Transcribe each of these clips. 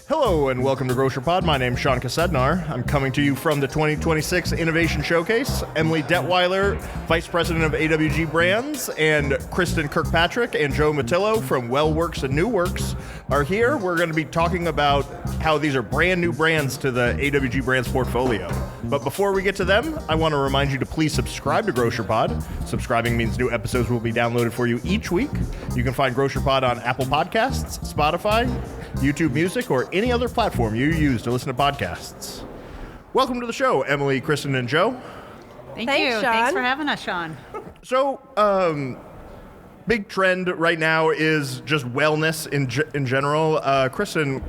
Hello and welcome to Grocer Pod. My name's Sean Kosednar. I'm coming to you from the 2026 Innovation Showcase. Emily Detwiler, Vice President of AWG Brands, and Kristin Kirkpatrick and Joe Muttillo from Wellwerks and Nüwerks are here. We're going to be talking about how these are brand new brands to the AWG Brands portfolio. But before we get to them, I want to remind you to please subscribe to Grocer Pod. Subscribing means new episodes will be downloaded for you each week. You can find Grocer Pod on Apple Podcasts, Spotify, YouTube Music, or any other platform you use to listen to podcasts. Welcome to the show, Emily, Kristin, and Joe. Thanks, you. Sean. Thanks for having us, Sean. So, big trend right now is just wellness in general. Kristin,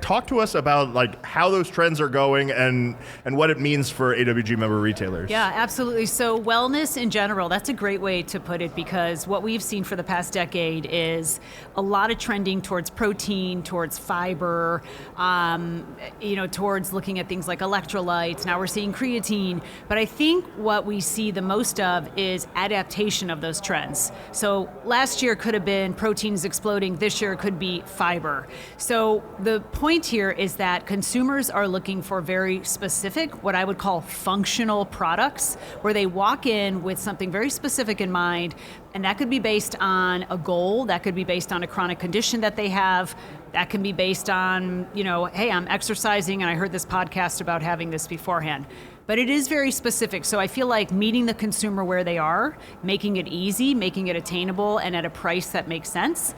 talk to us about how those trends are going and what it means for AWG member retailers. Yeah, absolutely. So wellness in general, that's a great way to put it, because what we've seen for the past decade is a lot of trending towards protein, towards fiber, towards looking at things like electrolytes. Now we're seeing creatine. But I think what we see the most of is adaptation of those trends. So last year could have been proteins exploding. This year could be fiber. So the point here is that consumers are looking for very specific, what I would call functional products, where they walk in with something very specific in mind, and that could be based on a goal, that could be based on a chronic condition that they have, that can be based on, hey, I'm exercising and I heard this podcast about having this beforehand. But it is very specific. So I feel like meeting the consumer where they are, making it easy, making it attainable, and at a price that makes sense,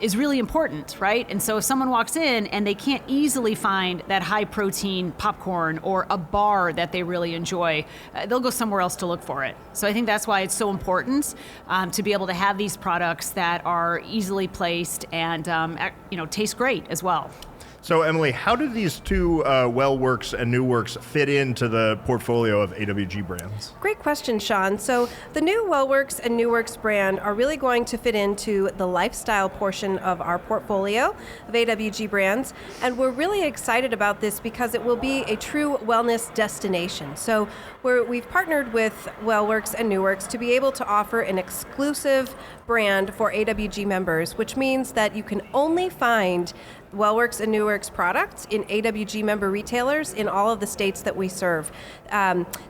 is really important, right? And so if someone walks in and they can't easily find that high protein popcorn or a bar that they really enjoy, they'll go somewhere else to look for it. So I think that's why it's so important to be able to have these products that are easily placed and taste great as well. So, Emily, how do these two Wellwerks and Nüwerks fit into the portfolio of AWG brands? Great question, Sean. So the new Wellwerks and Nüwerks brand are really going to fit into the lifestyle portion of our portfolio of AWG brands. And we're really excited about this because it will be a true wellness destination. So we've partnered with Wellwerks and Nüwerks to be able to offer an exclusive brand for AWG members, which means that you can only find Wellwerks and Nüwerks products in AWG member retailers in all of the states that we serve.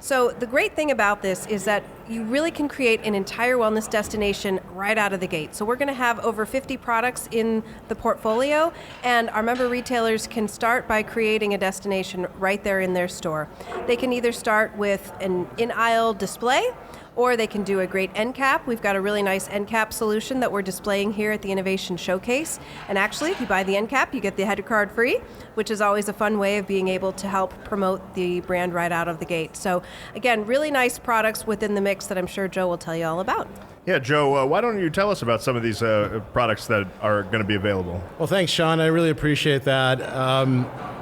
So the great thing about this is that you really can create an entire wellness destination right out of the gate. So we're going to have over 50 products in the portfolio, and our member retailers can start by creating a destination right there in their store. They can either start with an in-aisle display, or they can do a great end cap. We've got a really nice end cap solution that we're displaying here at the Innovation Showcase. And actually, if you buy the end cap, you get the header card free, which is always a fun way of being able to help promote the brand right out of the gate. So again, really nice products within the mix that I'm sure Joe will tell you all about. Yeah, Joe, why don't you tell us about some of these products that are going to be available? Well, thanks, Sean. I really appreciate that.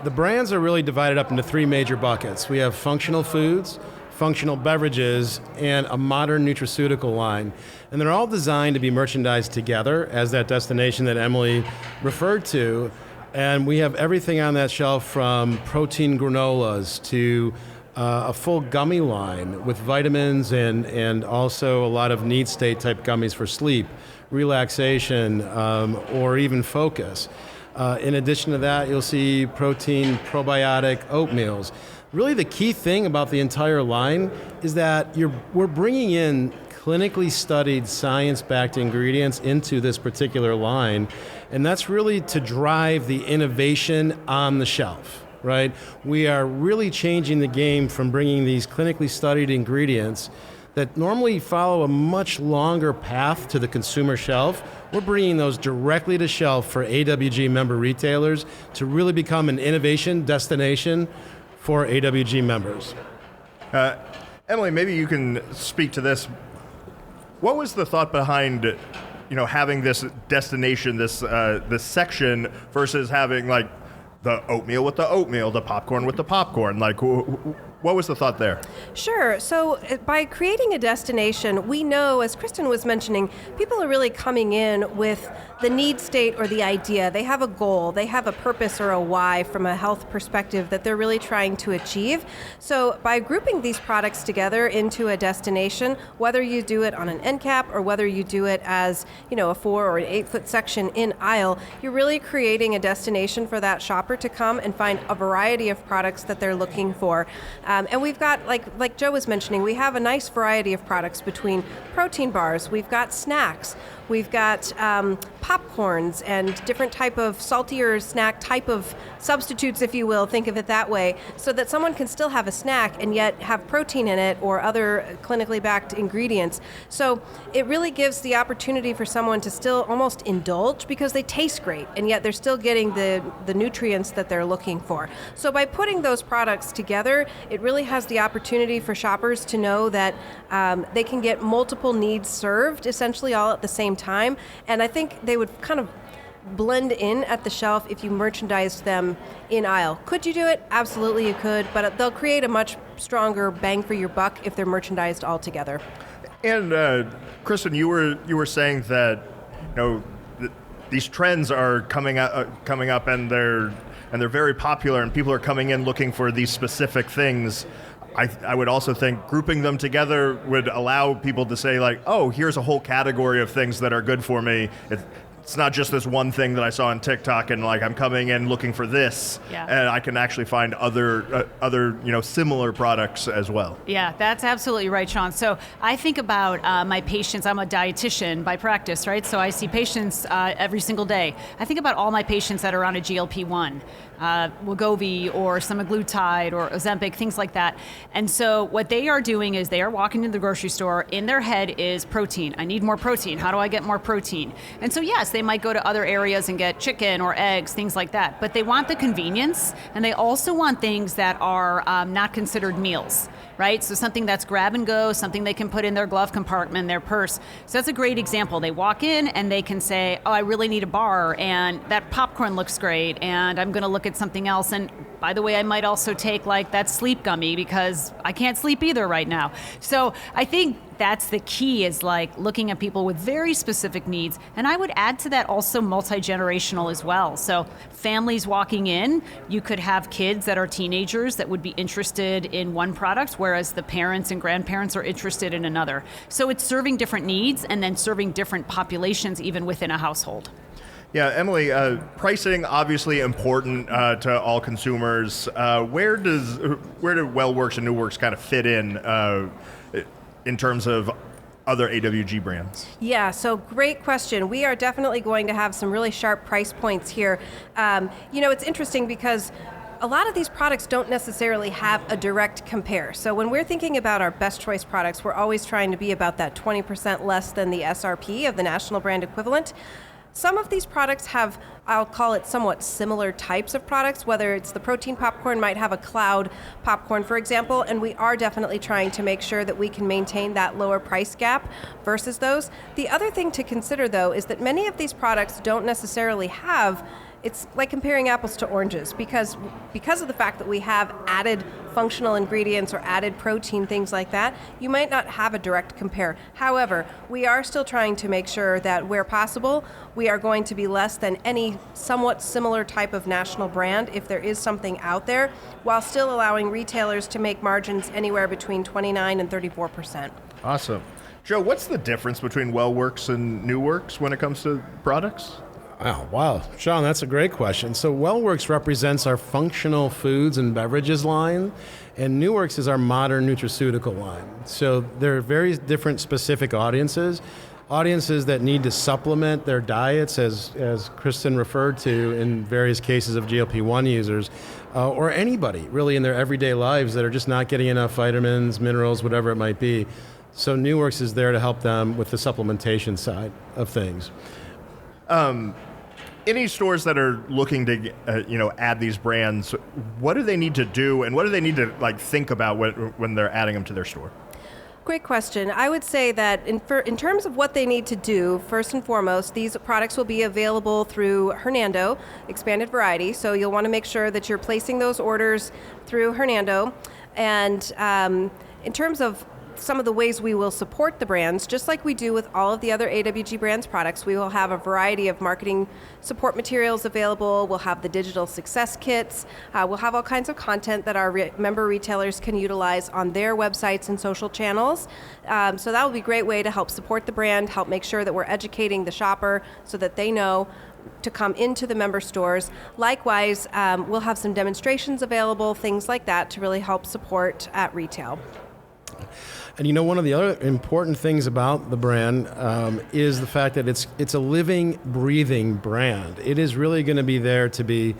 The brands are really divided up into three major buckets. We have functional foods, functional beverages, and a modern nutraceutical line. And they're all designed to be merchandised together as that destination that Emily referred to. And we have everything on that shelf from protein granolas to a full gummy line with vitamins and also a lot of need state type gummies for sleep, relaxation, or even focus. In addition to that, you'll see protein probiotic oatmeals. Really the key thing about the entire line is that we're bringing in clinically studied science-backed ingredients into this particular line, and that's really to drive the innovation on the shelf, right? We are really changing the game from bringing these clinically studied ingredients that normally follow a much longer path to the consumer shelf. We're bringing those directly to shelf for AWG member retailers to really become an innovation destination for AWG members. Emily, maybe you can speak to this. What was the thought behind, having this destination, this section, versus having the oatmeal with the oatmeal, the popcorn with the popcorn? what was the thought there? Sure. So by creating a destination, we know, as Kristin was mentioning, people are really coming in with the need state or the idea. They have a goal, they have a purpose or a why from a health perspective that they're really trying to achieve. So by grouping these products together into a destination, whether you do it on an end cap or whether you do it as, a 4 or an 8 foot section in aisle, you're really creating a destination for that shopper to come and find a variety of products that they're looking for. And we've got, like Joe was mentioning, we have a nice variety of products between protein bars, we've got snacks, we've got popcorns and different type of saltier snack type of substitutes, if you will, think of it that way, so that someone can still have a snack and yet have protein in it or other clinically backed ingredients. So it really gives the opportunity for someone to still almost indulge because they taste great and yet they're still getting the nutrients that they're looking for. So by putting those products together, it really has the opportunity for shoppers to know that they can get multiple needs served essentially all at the same time. And I think they would kind of blend in at the shelf if you merchandised them in aisle. Could you do it? Absolutely you could, but they'll create a much stronger bang for your buck if they're merchandised all together. And Kristin, you were saying that these trends are coming up and they're very popular and people are coming in looking for these specific things. I would also think grouping them together would allow people to say like, oh, here's a whole category of things that are good for me. It's not just this one thing that I saw on TikTok and like I'm coming in looking for this, and I can actually find other similar products as well. Yeah, that's absolutely right, Sean. So I think about my patients. I'm a dietitian by practice, right? So I see patients every single day. I think about all my patients that are on a GLP-1, Wegovy or semaglutide or Ozempic, things like that. And so what they are doing is they are walking into the grocery store. In their head is protein. I need more protein. How do I get more protein? And so yes, they might go to other areas and get chicken or eggs, things like that. But they want the convenience, and they also want things that are not considered meals, right? So something that's grab and go, something they can put in their glove compartment, their purse. So that's a great example. They walk in and they can say, oh, I really need a bar, and that popcorn looks great, and I'm going to look at something else. And by the way, I might also take like that sleep gummy because I can't sleep either right now. So I think that's the key, is like looking at people with very specific needs. And I would add to that also multi-generational as well. So families walking in, you could have kids that are teenagers that would be interested in one product, whereas the parents and grandparents are interested in another. So it's serving different needs and then serving different populations even within a household. Yeah, Emily, pricing obviously important to all consumers. Where do Wellwerks and Nüwerks kind of fit in terms of other AWG brands? Yeah, so great question. We are definitely going to have some really sharp price points here. It's interesting because a lot of these products don't necessarily have a direct compare. So when we're thinking about our best choice products, we're always trying to be about that 20% less than the SRP of the national brand equivalent. Some of these products have, I'll call it somewhat similar types of products, whether it's the protein popcorn might have a cloud popcorn, for example, and we are definitely trying to make sure that we can maintain that lower price gap versus those. The other thing to consider, though, is that many of these products don't necessarily have, it's like comparing apples to oranges, because of the fact that we have added functional ingredients or added protein, things like that, you might not have a direct compare. However, we are still trying to make sure that where possible, we are going to be less than any somewhat similar type of national brand if there is something out there, while still allowing retailers to make margins anywhere between 29 and 34%. Awesome. Joe, what's the difference between Wellwerks and Nüwerks when it comes to products? Oh, wow. Sean, that's a great question. So Wellwerks represents our functional foods and beverages line, and Nüwerks is our modern nutraceutical line. So they're very different specific audiences that need to supplement their diets, as Kristin referred to, in various cases of GLP-1 users, or anybody really in their everyday lives that are just not getting enough vitamins, minerals, whatever it might be. So Nüwerks is there to help them with the supplementation side of things. Any stores that are looking to, add these brands, what do they need to do, and what do they need to think about when they're adding them to their store? Great question. I would say that in terms of what they need to do, first and foremost, these products will be available through Hernando, expanded variety. So you'll want to make sure that you're placing those orders through Hernando. And in terms of some of the ways we will support the brands, just like we do with all of the other AWG Brands products, we will have a variety of marketing support materials available. We'll have the digital success kits. We'll have all kinds of content that our member retailers can utilize on their websites and social channels. So that will be a great way to help support the brand, help make sure that we're educating the shopper so that they know to come into the member stores. Likewise, we'll have some demonstrations available, things like that, to really help support at retail. And one of the other important things about the brand is the fact that it's a living, breathing brand. It is really going to be there to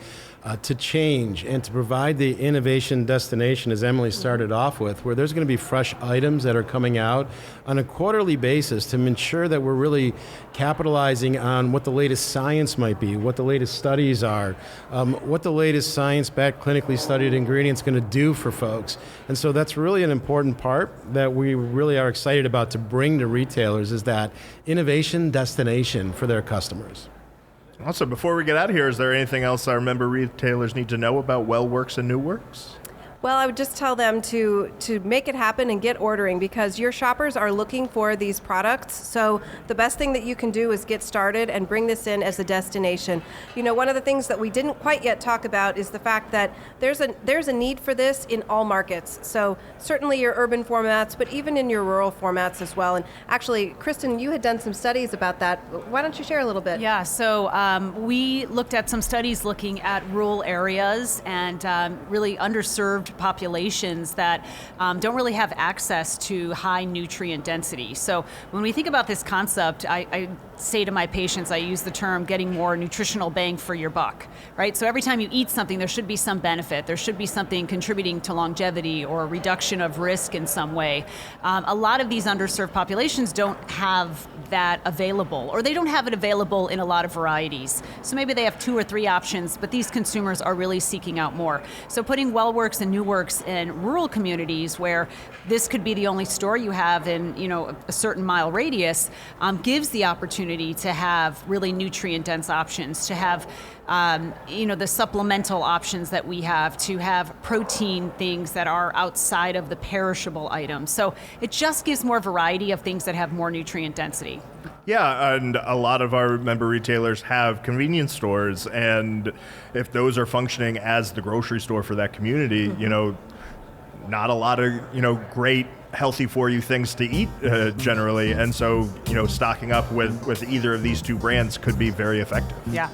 change and to provide the innovation destination, as Emily started off with, where there's going to be fresh items that are coming out on a quarterly basis to ensure that we're really capitalizing on what the latest science might be, what the latest studies are, what the latest science-backed, clinically studied ingredients going to do for folks. And so that's really an important part that we really are excited about to bring to retailers, is that innovation destination for their customers. Also, before we get out of here, is there anything else our member retailers need to know about Wellwerks and Nüwerks? Well, I would just tell them to make it happen and get ordering, because your shoppers are looking for these products. So the best thing that you can do is get started and bring this in as a destination. One of the things that we didn't quite yet talk about is the fact that there's a need for this in all markets. So certainly your urban formats, but even in your rural formats as well. And actually, Kristin, you had done some studies about that. Why don't you share a little bit? Yeah, so we looked at some studies looking at rural areas and really underserved populations that don't really have access to high nutrient density. So when we think about this concept, I say to my patients, I use the term getting more nutritional bang for your buck, right? So every time you eat something, there should be some benefit. There should be something contributing to longevity or a reduction of risk in some way. A lot of these underserved populations don't have that available, or they don't have it available in a lot of varieties. So maybe they have 2 or 3 options, but these consumers are really seeking out more. So putting Wellwerks and Nüwerks in rural communities where this could be the only store you have in a certain mile radius gives the opportunity to have really nutrient-dense options, to have the supplemental options that we have, to have protein things that are outside of the perishable items. So it just gives more variety of things that have more nutrient density. Yeah, and a lot of our member retailers have convenience stores, and if those are functioning as the grocery store for that community, not a lot of, great healthy for you things to eat generally, and so stocking up with either of these 2 brands could be very effective. Yeah,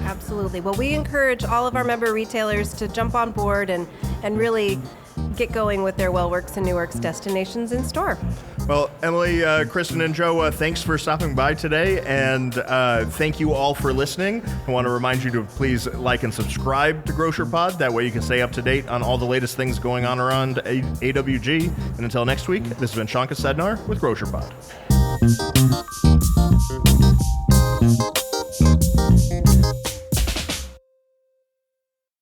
absolutely. Well, we encourage all of our member retailers to jump on board and really get going with their Wellwerks and Nüwerks destinations in store. Well, Emily, Kristin, and Joe, thanks for stopping by today, and thank you all for listening. I want to remind you to please like and subscribe to Grocer Pod. That way you can stay up to date on all the latest things going on around AWG. And until next week, this has been Sean Kosednar with Grocer Pod.